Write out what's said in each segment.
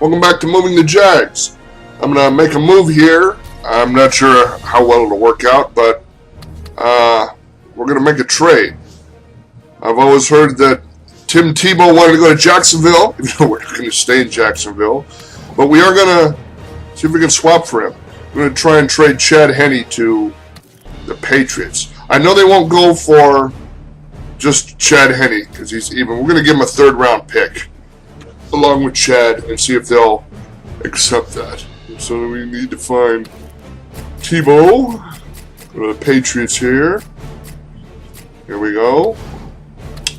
Welcome back to Moving the Jags. I'm going to make a move here. I'm not sure how well it'll work out, but we're going to make a trade. I've always heard that Tim Tebow wanted to go to Jacksonville, even though we're going to stay in Jacksonville. But we are going to see if we can swap for him. We're going to try and trade Chad Henne to the Patriots. I know they won't go for just Chad Henne because he's even. We're going to give him a third-round pick along with Chad and see if they'll accept that. So we need to find Tebow. Go to the Patriots here. Here we go.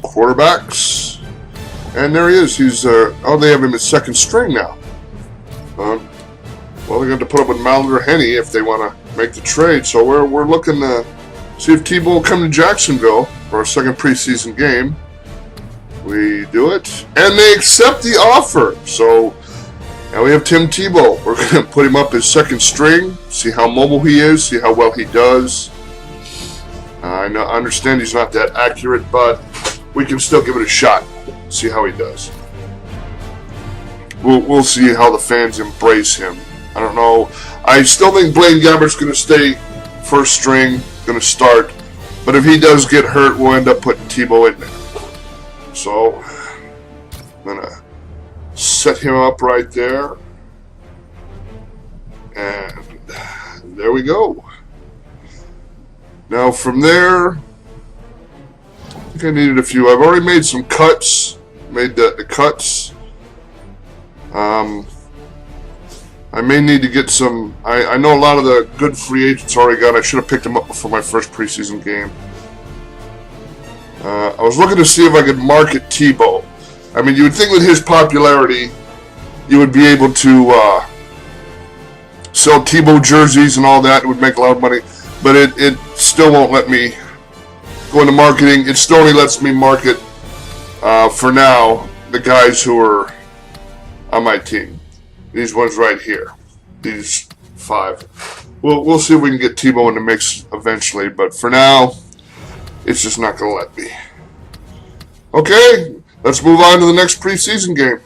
Quarterbacks. And there he is. He's they have him at second string now. Well, they're going to put up with Mallett or Henne if they want to make the trade. So we're looking to see if Tebow will come to Jacksonville for our second preseason game. We do it, and they accept the offer. So now we have Tim Tebow. We're going to put him up as second string, see how mobile he is, see how well he does. I understand he's not that accurate, but we can still give it a shot, see how he does. We'll see how the fans embrace him. I don't know. I still think Blaine Gabbert's going to stay first string, going to start. But if he does get hurt, we'll end up putting Tebow in there. So, I'm going to set him up right there. And there we go. Now from there, I think I needed a few. I've already made some cuts. Made the cuts. I may need to get some. I know a lot of the good free agents already got. I should have picked them up before my first preseason game. I was looking to see if I could market Tebow. I mean, you would think with his popularity, you would be able to sell Tebow jerseys and all that. It would make a lot of money. But it still won't let me go into marketing. It still only lets me market, for now, the guys who are on my team. These ones right here. These 5. We'll see if we can get Tebow in the mix eventually. But for now, it's just not going to let me. Okay, let's move on to the next preseason game.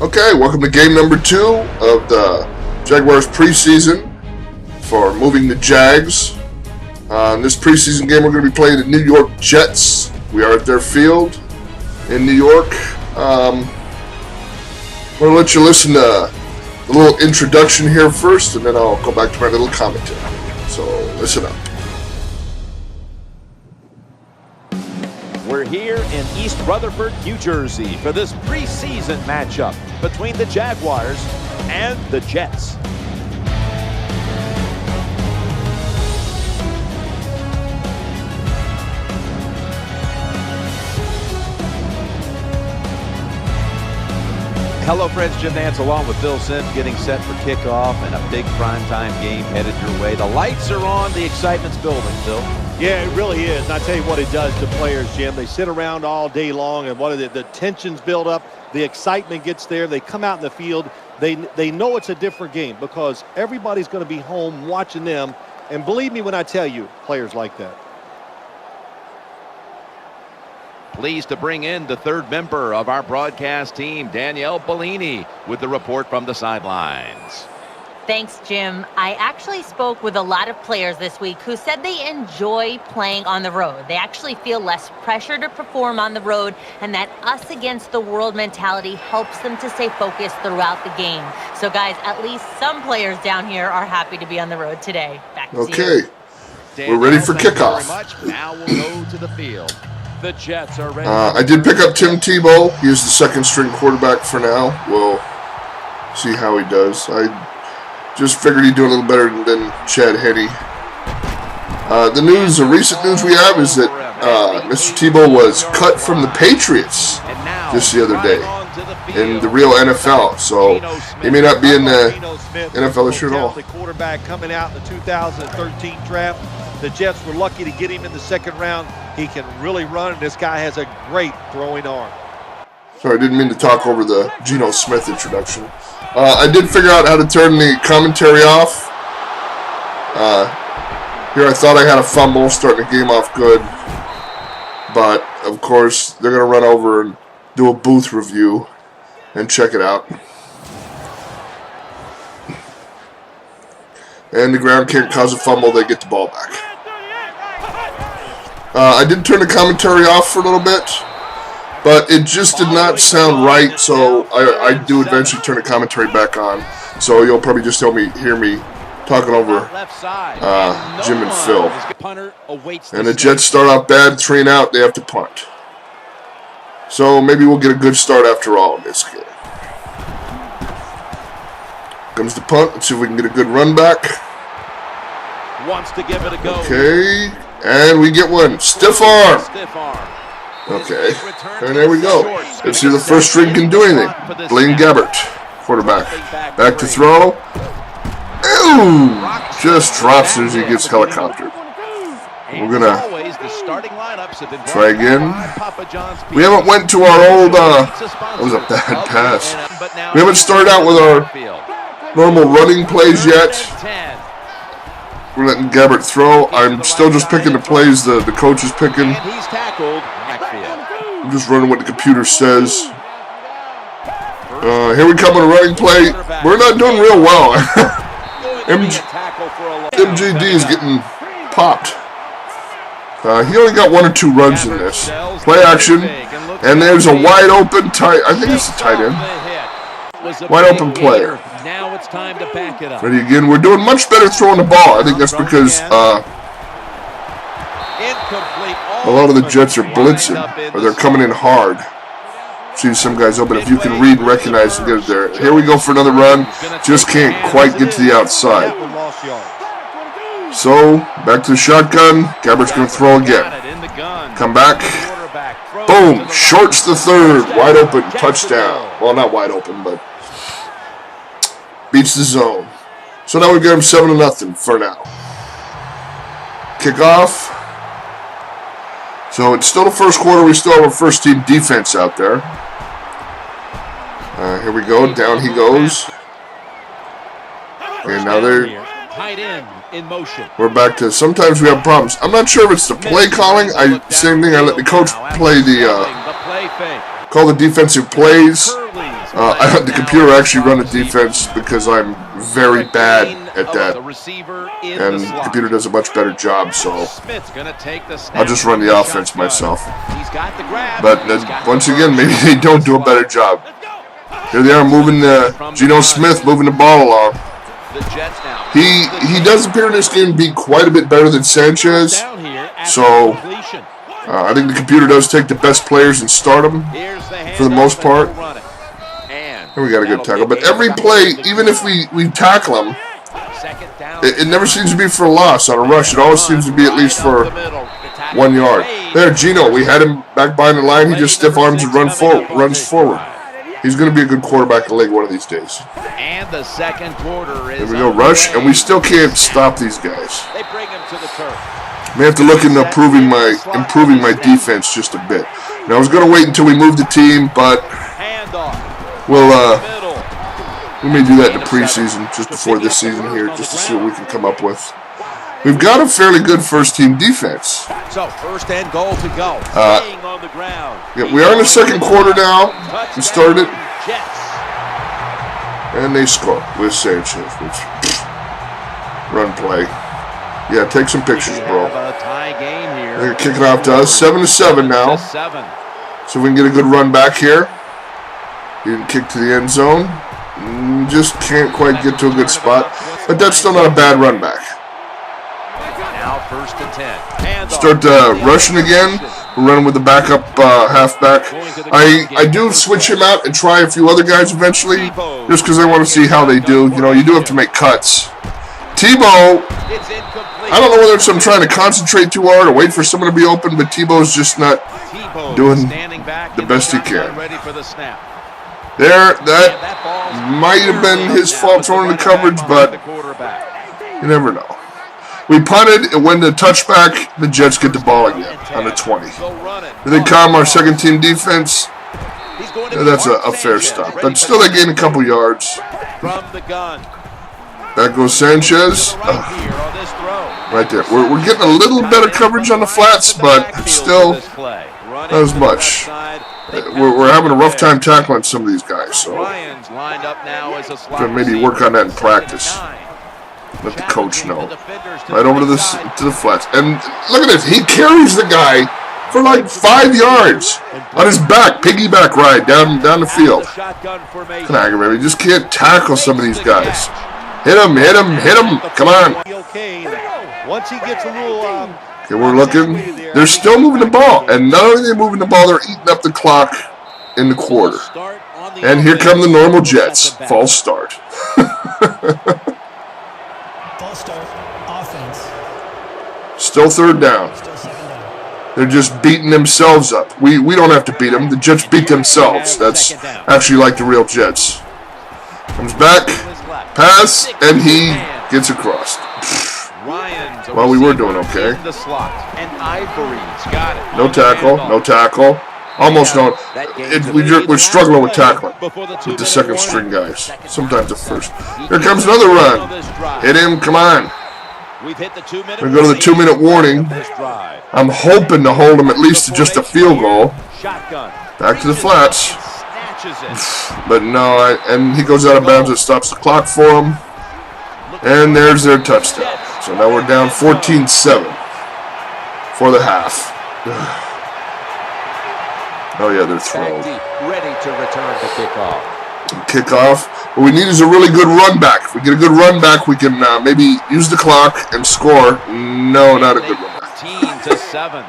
Okay, welcome to game number 2 of the Jaguars preseason for Moving the Jags. In this preseason game, we're going to be playing the New York Jets. We are at their field in New York. I'm going to let you listen to a little introduction here first, and then I'll go back to my little commentary. So, listen up. We're here in East Rutherford, New Jersey for this preseason matchup between the Jaguars and the Jets. Hello friends, Jim Nance along with Bill Sims getting set for kickoff and a big primetime game headed your way. The lights are on, the excitement's building, Bill. Yeah, it really is. And I tell you what it does to players, Jim. They sit around all day long, and what the tensions build up, the excitement gets there. They come out in the field. They know it's a different game because everybody's going to be home watching them. And believe me when I tell you, players like that. Pleased to bring in the third member of our broadcast team, Danielle Bellini, with the report from the sidelines. Thanks, Jim. I actually spoke with a lot of players this week who said they enjoy playing on the road. They actually feel less pressure to perform on the road, and that us against the world mentality helps them to stay focused throughout the game. So, guys, at least some players down here are happy to be on the road today. Back to you. Okay, we're ready for kickoff. Now we'll go to the field. The Jets are ready. I did pick up Tim Tebow. He is the second string quarterback for now. We'll see how he does. I just figured he'd do a little better than Chad Henne. The recent news we have is that Mr. Tebow was cut from the Patriots just the other day in the real NFL. So he may not be in the NFL this year at all. The quarterback coming out in the 2013 draft. The Jets were lucky to get him in the second round. He can really run, and this guy has a great throwing arm. Sorry, I didn't mean to talk over the Geno Smith introduction. I did figure out how to turn the commentary off. Here I thought I had a fumble, starting the game off good. But, of course, they're going to run over and do a booth review. and check it out. And the ground can't cause a fumble. They get the ball back. I did turn the commentary off for a little bit, but it just did not sound right, so I do eventually turn the commentary back on. So you'll probably just hear me talking over Jim and Phil. And the Jets start out bad, 3-and-out. They have to punt. So maybe we'll get a good start after all in this game. Comes the punt. Let's see if we can get a good run back. Wants to give it a go. Okay, and we get one. Stiff arm. Okay, and there we go. Let's see if the first string can do anything. Blaine Gabbert, quarterback. Back to throw. Ooh, just drops as he gets helicoptered. We're gonna try again. We haven't went to our old. That was a bad pass. We haven't started out with our normal running plays yet. We're letting Gabbert throw. I'm still just picking the plays the coach is picking. I'm just running what the computer says. Here we come on a running play. We're not doing real well. MJD is getting popped. He only got 1 or 2 runs in this. Play action. And there's a wide open tight. I think it's a tight end. Wide open player. Now it's time to back it up. Ready again. We're doing much better throwing the ball. I think that's because a lot of the Jets are blitzing, or they're coming in hard. See some guys open. If you can read and recognize and get it there. Here we go for another run. Just can't quite get to the outside. So, back to the shotgun. Gabbert's going to throw again. Come back. Boom. Shorts the third. Wide open. Touchdown. Well, not wide open, but beats the zone. So now we've got him 7-0 for now. Kickoff. So it's still the first quarter. We still have our first team defense out there. Here we go. Down he goes. And now we're back to, sometimes we have problems. I'm not sure if it's the play calling. Same thing. I let the coach play call the defensive plays. I let the computer actually run the defense because I'm very bad at that. And the computer does a much better job, so I'll just run the offense myself. But once again, maybe they don't do a better job. Here they are moving Geno Smith moving the ball along. He does appear in this game to be quite a bit better than Sanchez. So I think the computer does take the best players and start them for the most part. Here we got a good tackle. But every play, even if we tackle them, it never seems to be for a loss on a rush. It always seems to be at least for 1 yard. There, Geno, we had him back behind the line. He just stiff arms and runs forward. He's going to be a good quarterback in the league one of these days. And the second quarter is there we go, rush, and we still can't stop these guys. They bring him to the turf. May have to look into improving my defense just a bit. Now I was going to wait until we move the team, but we may do that in the preseason, just before this season here, just to see what we can come up with. We've got a fairly good first-team defense. So first and goal to go. Staying on the ground. Yeah, we are in the second quarter now. We started, and they score with Sanchez. Run play. Yeah, take some pictures, bro. They're kicking off to us. 7-7 now. So we can get a good run back here. He didn't kick to the end zone. Just can't quite get to a good spot. But that's still not a bad run back. Now first and 10. Start rushing again. We're running with the backup halfback. I do switch him out and try a few other guys eventually, just because I want to see how they do. You know, you do have to make cuts. Tebow, I don't know whether it's I'm trying to concentrate too hard or wait for someone to be open, but Tebow's just not doing the best he can. There, that might have been his fault throwing the coverage, but you never know. We punted, it went to touchback, the Jets get the ball again on the 20. They calm our second-team defense. That's a fair stop. But still, they gain a couple yards. Back goes Sanchez. Right there. We're getting a little better coverage on the flats, but still not as much. we're having a rough time tackling some of these guys, so Ryan's lined up now as a slot maybe work on that in practice. Let the coach know. Right over to the flats, and look at this. He carries the guy for like 5 yards on his back, piggyback ride down the field. It's aggravating. You just can't tackle some of these guys. Hit him, hit him, hit him. Come on. Once he gets a little. Okay, we're looking. They're still moving the ball, and not only are they moving the ball, they're eating up the clock in the quarter. And here come the normal Jets. False start. False start. Offense. Still third down. They're just beating themselves up. We don't have to beat them. The Jets beat themselves. That's actually like the real Jets. Comes back, pass, and he gets across. Well, we were doing okay. No tackle, no tackle. Almost no. We're struggling with tackling with the second string guys. Sometimes the first. Here comes another run. Hit him, come on. We go to the 2-minute warning. I'm hoping to hold him at least to just a field goal. Back to the flats. But no, and he goes out of bounds. It stops the clock for him. And there's their touchdown. So now we're down 14-7 for the half. Oh yeah, they're thrown. Ready to return to kickoff. Kickoff. What we need is a really good run back. If we get a good run back, we can maybe use the clock and score. No, not a good run back. 18-7.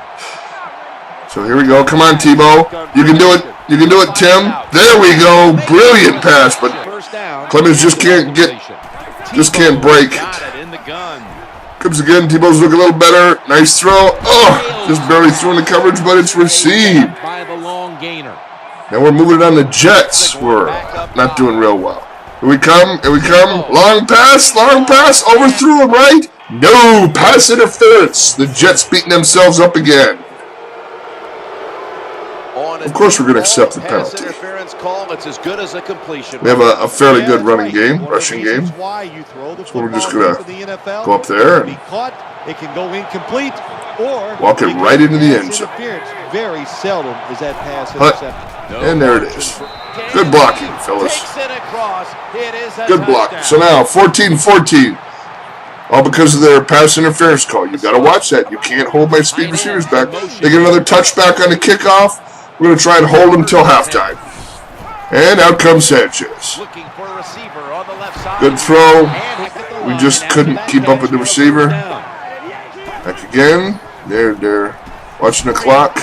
So here we go. Come on, Tebow. You can do it. You can do it, Tim. There we go. Brilliant pass, but Clemens just can't break it. Comes again. Tebow's looking a little better. Nice throw. Oh, just barely through the coverage, but it's received. Now we're moving it on the Jets. We're not doing real well. Here we come. Here we come. Long pass. Overthrew him, right? No. Pass interference. The Jets beating themselves up again. Of course we're going to accept the penalty. We have a fairly good running game, rushing game. So we're just going to go up there and walk it right into the end zone. Very seldom is that pass intercepted. And there it is. Good blocking, fellas. Good block. So now 14-14. All because of their pass interference call. You've got to watch that. You can't hold my speed receivers back. They get another touchback on the kickoff. We're going to try and hold them till halftime. And out comes Sanchez. Good throw. We just couldn't keep up with the receiver. Back again. They're watching the clock.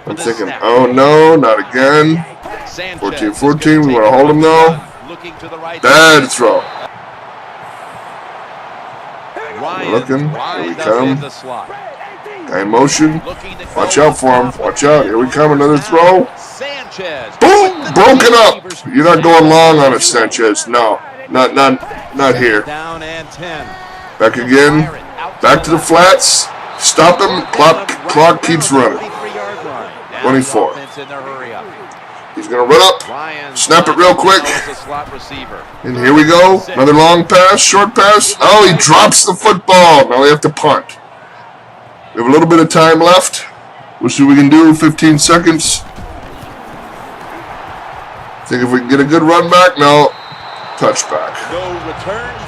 I'm thinking, oh no, not again. 14-14. We want to hold them though. Bad throw. We're looking. Here we come. Guy in motion. Watch out for him. Watch out. Here we come. Another throw. Boom! Broken up. You're not going long on it, Sanchez. No. Not here. Back again. Back to the flats. Stop him. Clock keeps running. 24. He's going to run up. Snap it real quick. And here we go. Another long pass. Short pass. Oh, he drops the football. Now we have to punt. We have a little bit of time left. We'll see what we can do. 15 seconds. Think if we can get a good run back? No. Touchback.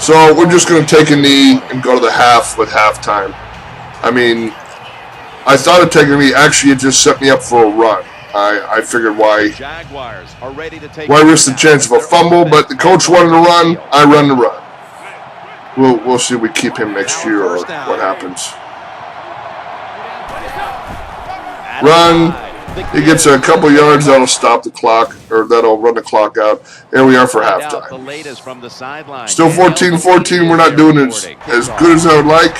So we're just going to take a knee and go to the half with halftime. I mean, I thought of taking a knee. Actually, it just set me up for a run. I figured why risk the chance of a fumble, but the coach wanted to run. I run the run. We'll see if we keep him next year or what happens. Run. He gets a couple yards. That'll stop the clock, or that'll run the clock out. There we are for halftime. Still 14-14. We're not doing it as good as I would like.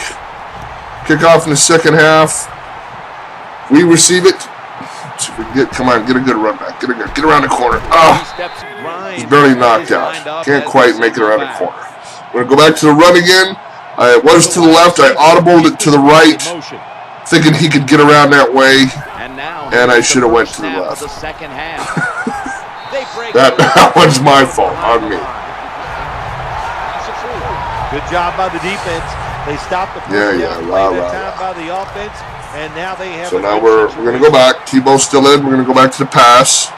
Kickoff in the second half. We receive it. See if we can come on, get a good run back. Get around the corner. He's barely knocked out. Can't quite make it around the corner. We're going to go back to the run again. It was to the left. I audibled it to the right, thinking he could get around that way, and I should have went to the left. that one's my fault, on me. Good job by the defense. They stopped the play. Great time by the offense. And now they have So now we're going to go back. Tebow's still in. We're going to go back to the pass.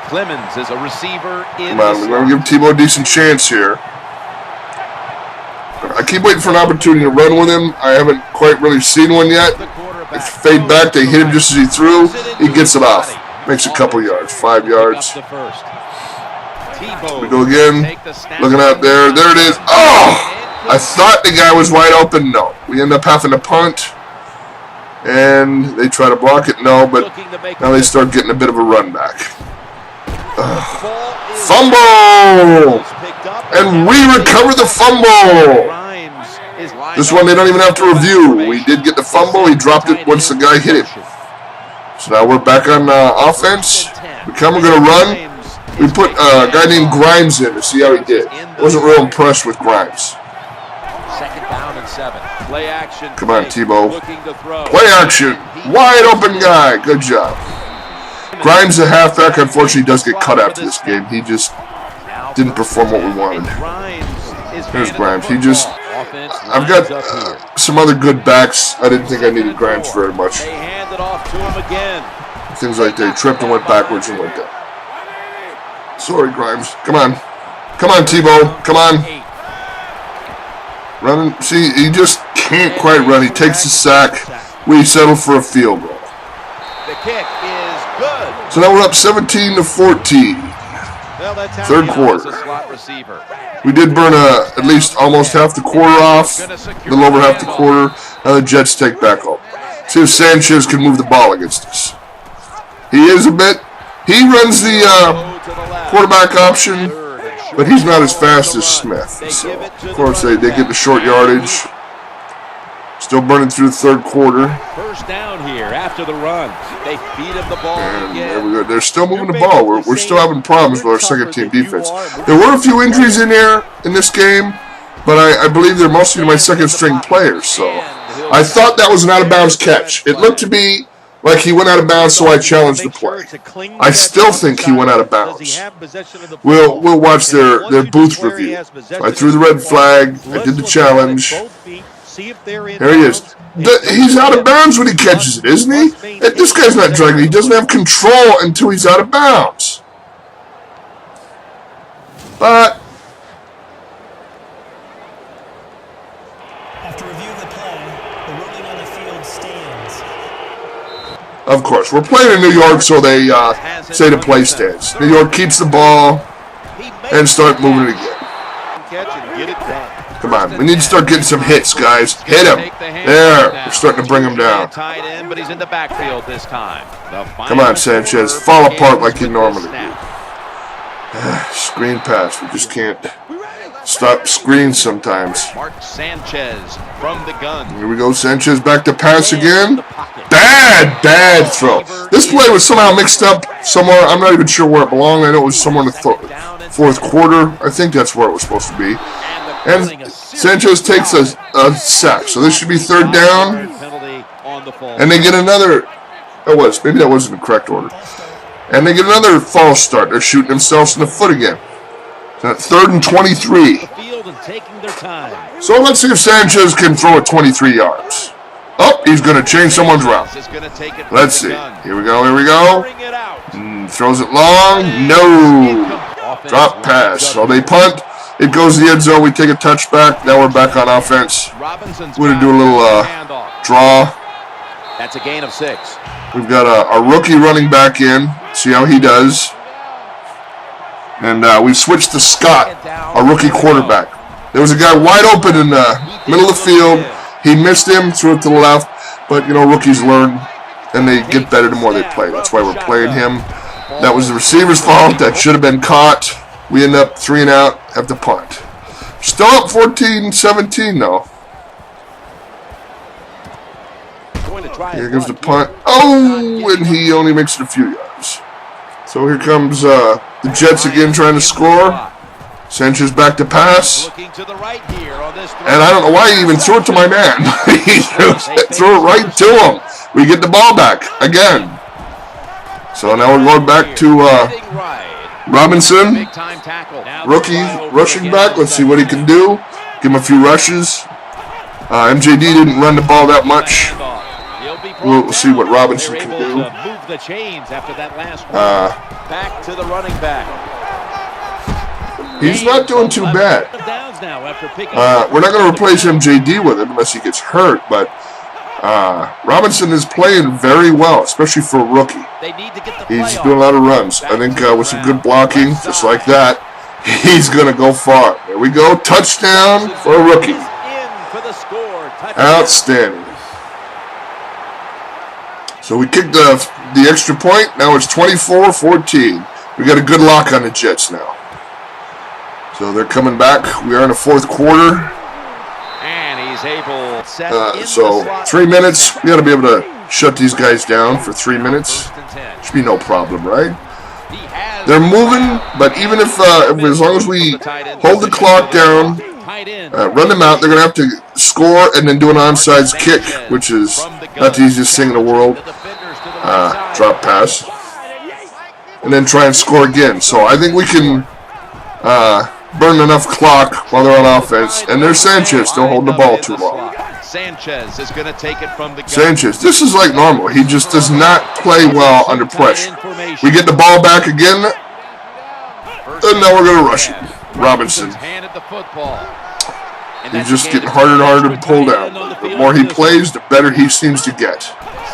Clemens is a receiver in Come on, we're going to give Tebow a decent chance here. I keep waiting for an opportunity to run with him. I haven't quite really seen one yet. They fade back. They hit him just as he threw. He gets it off. Makes a couple yards. 5 yards. We go again. Looking out there. There it is. Oh! I thought the guy was wide open. No. We end up having to punt. And they try to block it. No, but now they start getting a bit of a run back. Fumble! And we recover the fumble! This one they don't even have to review. We did get the fumble. He dropped it once the guy hit it. So now we're back on offense. We're going to run. We put a guy named Grimes in to see how he did. Wasn't real impressed with Grimes. Second down and 7. Play action. Come on, Tebow. Play action. Wide open guy. Good job. Grimes, the halfback, unfortunately does get cut after this game. He just didn't perform what we wanted. Here's Grimes. He just... I've got some other good backs. I didn't think I needed Grimes very much. Things like they tripped and went backwards and went down. Sorry, Grimes. Come on. Come on, Tebow. Come on. Running. See, he just can't quite run. He takes the sack. We settle for a field goal. The kick is good. So now we're up 17-14. Third quarter. We did burn at least almost half the quarter off. A little over half the quarter. Now the Jets take back home. See if Sanchez can move the ball against us. He is a bit. He runs the quarterback option, but he's not as fast as Smith. So, of course, they get the short yardage. Still burning through the third quarter. First down here after the run. They feed him the ball and again. There we go. They're still moving the ball. We're still having problems with our second-team defense. There were a few injuries in there in this game, but I believe they're mostly my second-string players. So I thought that was an out-of-bounds catch. It looked to be like he went out of bounds, so I challenged the play. I still think he went out of bounds. We'll watch their booth review. So I threw the red flag. I did the challenge. There he is. He's out of bounds when he catches it, isn't he? This guy's not dragging. He doesn't have control until he's out of bounds. But After review of the play, the ruling on the field stands. Of course, we're playing in New York, so they say the play stands. New York keeps the ball and start moving it again. Come on, we need to start getting some hits, guys. Hit him. There, we're starting to bring him down. Come on, Sanchez. Fall apart like you normally do. Screen pass. We just can't stop screens sometimes. Mark Sanchez from the gun. Here we go. Sanchez back to pass again. Bad throw. This play was somehow mixed up somewhere. I'm not even sure where it belonged. I know it was somewhere in the fourth quarter. I think that's where it was supposed to be. And Sanchez takes a sack. So this should be third down. And they get another. Maybe that wasn't the correct order. And they get another false start. They're shooting themselves in the foot again. So third and 23. So let's see if Sanchez can throw it 23 yards. Oh, he's going to change someone's route. Let's see. Here we go. Throws it long. No. Drop pass. So they punt. It goes to the end zone. We take a touchback. Now we're back on offense. We're going to do a little draw. That's a gain of 6. We've got a rookie running back in. See how he does. And we've switched to Scott, a rookie quarterback. There was a guy wide open in the middle of the field. He missed him, threw it to the left. But, rookies learn, and they get better the more they play. That's why we're playing him. That was the receiver's fault. That should have been caught. We end up 3 and out, have to punt. Still up 14-17, though. Here comes the punt. Oh, and he only makes it a few yards. So here comes the Jets again trying to score. Sanchez back to pass. And I don't know why he even threw it to my man. He threw it right to him. We get the ball back again. So now we're going back to Robinson. Rookie rushing back. Let's see what he can do. Give him a few rushes. MJD didn't run the ball that much. We'll see what Robinson can do. Move the chains after that last back to the running back. He's not doing too bad. We're not going to replace MJD with him unless he gets hurt, but Robinson is playing very well, especially for a rookie. He's doing a lot of runs. I think with some good blocking, just like that, he's going to go far. There we go. Touchdown for a rookie. Outstanding. So we kicked the extra point. Now it's 24-14. We got a good lock on the Jets now. So they're coming back. We are in the fourth quarter. And he's able so 3 minutes. We got to be able to shut these guys down for 3 minutes. Should be no problem, right? They're moving, but even if as long as we hold the clock down, run them out, they're going to have to score and then do an onside kick, which is not the easiest thing in the world. Drop pass. And then try and score again. So I think we can burn enough clock while they're on offense. And there's Sanchez still holding the ball too long. Sanchez is going to take it from the gun. Sanchez, this is like normal. He just does not play well under pressure. We get the ball back again, and now we're going to rush it. Robinson. He's just getting harder and harder to pull down. The more he plays, the better he seems to get.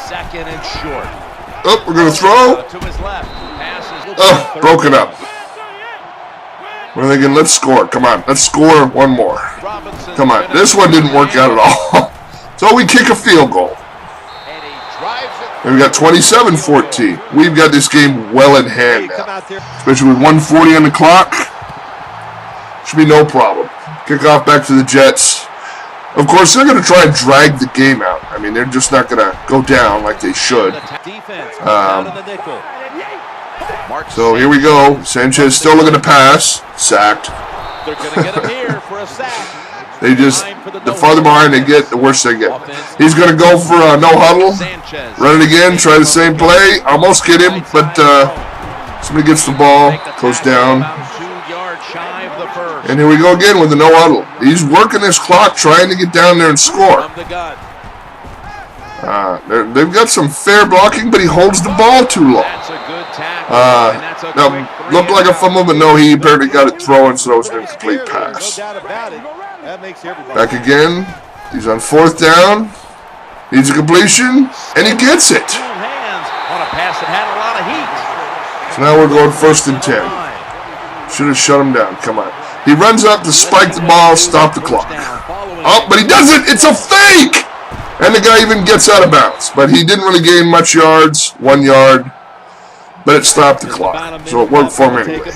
Second and short. Oh, we're going to throw. Oh, broken up. We're thinking, let's score. Come on, let's score one more. Come on, this one didn't work out at all. So we kick a field goal. And we got 27-14. We've got this game well in hand now. Especially with 1:40 on the clock. Should be no problem. Kickoff back to the Jets. Of course, they're going to try and drag the game out. I mean, they're just not going to go down like they should. So here we go. Sanchez still looking to pass. Sacked. They're going to get him here for a sack. They just, the farther behind they get, the worse they get. He's going to go for a no huddle. Run it again. Try the same play. Almost get him, but somebody gets the ball. Goes down. And here we go again with the no huddle. He's working this clock, trying to get down there and score. They've got some fair blocking, but he holds the ball too long. Now, looked like a fumble, but no, he apparently got it thrown, so it was an incomplete pass. Back again. He's on fourth down. Needs a completion, and he gets it. So now we're going 1st and 10. Should have shut him down. Come on. He runs up to spike the ball, stop the clock. Oh, but he doesn't. It's a fake! And the guy even gets out of bounds. But he didn't really gain much yards, 1 yard. But it stopped the clock. So it worked for him anyway.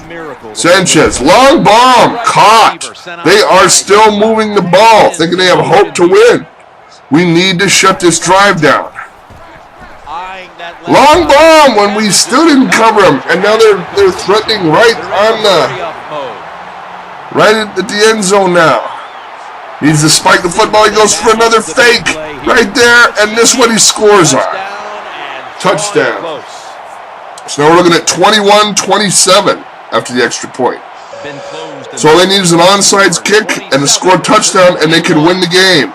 Sanchez, long bomb, caught. They are still moving the ball, thinking they have hope to win. We need to shut this drive down. Long bomb when we still didn't cover him. And now they're threatening right at the end zone now. Needs to spike the football. He goes for another fake right there. And this one he scores on. Touchdown. So now we're looking at 21-27 after the extra point. So all they need is an onside kick and a score touchdown, and they can win the game.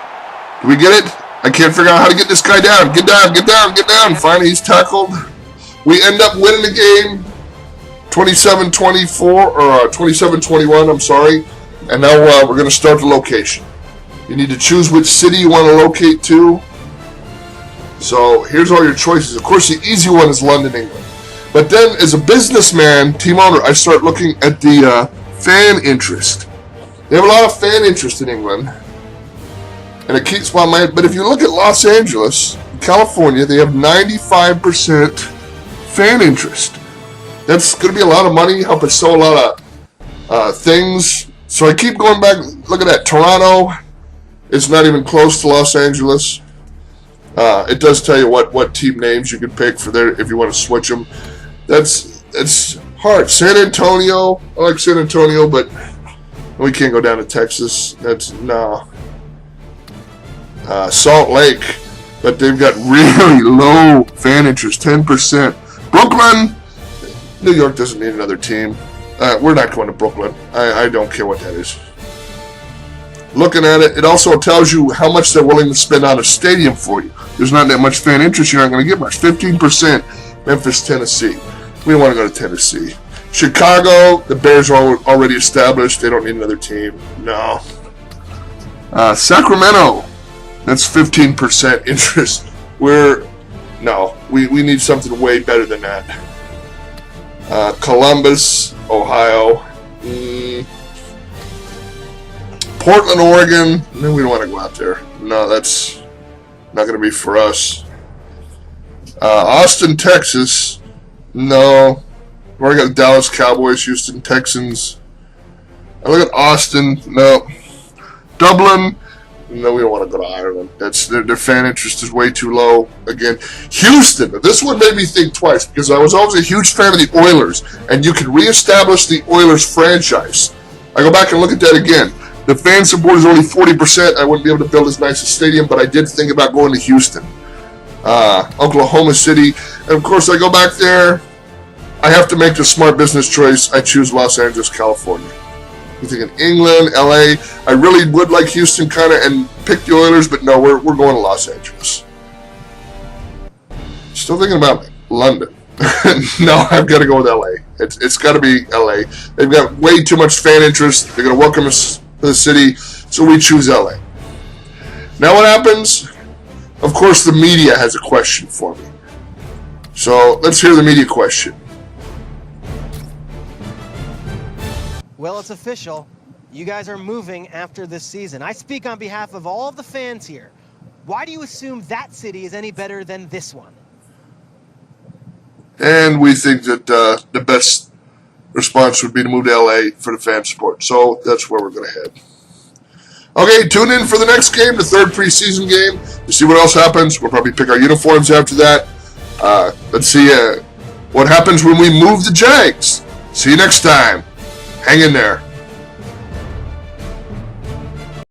Do we get it? I can't figure out how to get this guy down. Get down, get down, get down. Finally, he's tackled. We end up winning the game 27-24, or 27-21, I'm sorry. And now we're going to start the location. You need to choose which city you want to locate to. So here's all your choices. Of course, the easy one is London, England. But then, as a businessman, team owner, I start looking at the fan interest. They have a lot of fan interest in England. And it keeps my mind. But if you look at Los Angeles, California, they have 95% fan interest. That's going to be a lot of money, help us sell a lot of things. So I keep going back. Look at that. Toronto is not even close to Los Angeles. It does tell you what team names you can pick for there if you want to switch them. That's hard. San Antonio, I like San Antonio, but we can't go down to Texas. That's no. Salt Lake, but they've got really low fan interest, 10%. Brooklyn, New York doesn't need another team. We're not going to Brooklyn. I don't care what that is. looking at it, it also tells you how much they're willing to spend on a stadium for you. There's not that much fan interest. You're not going to get much. 15% Memphis, Tennessee. We don't want to go to Tennessee. Chicago, the Bears are already established. They don't need another team. No. Sacramento, that's 15% interest. We need something way better than that. Columbus, Ohio. Portland, Oregon. No, we don't want to go out there. No, that's not going to be for us. Austin, Texas. No. We already got the Dallas Cowboys, Houston Texans. I look at Austin. No. Dublin. No, we don't want to go to Ireland. That's their fan interest is way too low. Again, Houston. This one made me think twice because I was always a huge fan of the Oilers, and you can reestablish the Oilers franchise. I go back and look at that again. The fan support is only 40%. I wouldn't be able to build as nice a stadium, but I did think about going to Houston, Oklahoma City, and of course I go back there. I have to make the smart business choice. I choose Los Angeles, California. I'm thinking England, LA. I really would like Houston kind of and pick the Oilers, but no, we're going to Los Angeles. Still thinking about London. No, I've got to go with LA. It's got to be LA. They've got way too much fan interest. They're going to welcome us to the city, so we choose LA. Now what happens? Of course, the media has a question for me. So let's hear the media question. Well, it's official. You guys are moving after this season. I speak on behalf of all of the fans here. Why do you assume that city is any better than this one? And we think that the best response would be to move to LA for the fan support. So that's where we're going to head. Okay, tune in for the next game, the third preseason game, to see what else happens. We'll probably pick our uniforms after that. Let's see what happens when we move the Jags. See you next time. Hang in there.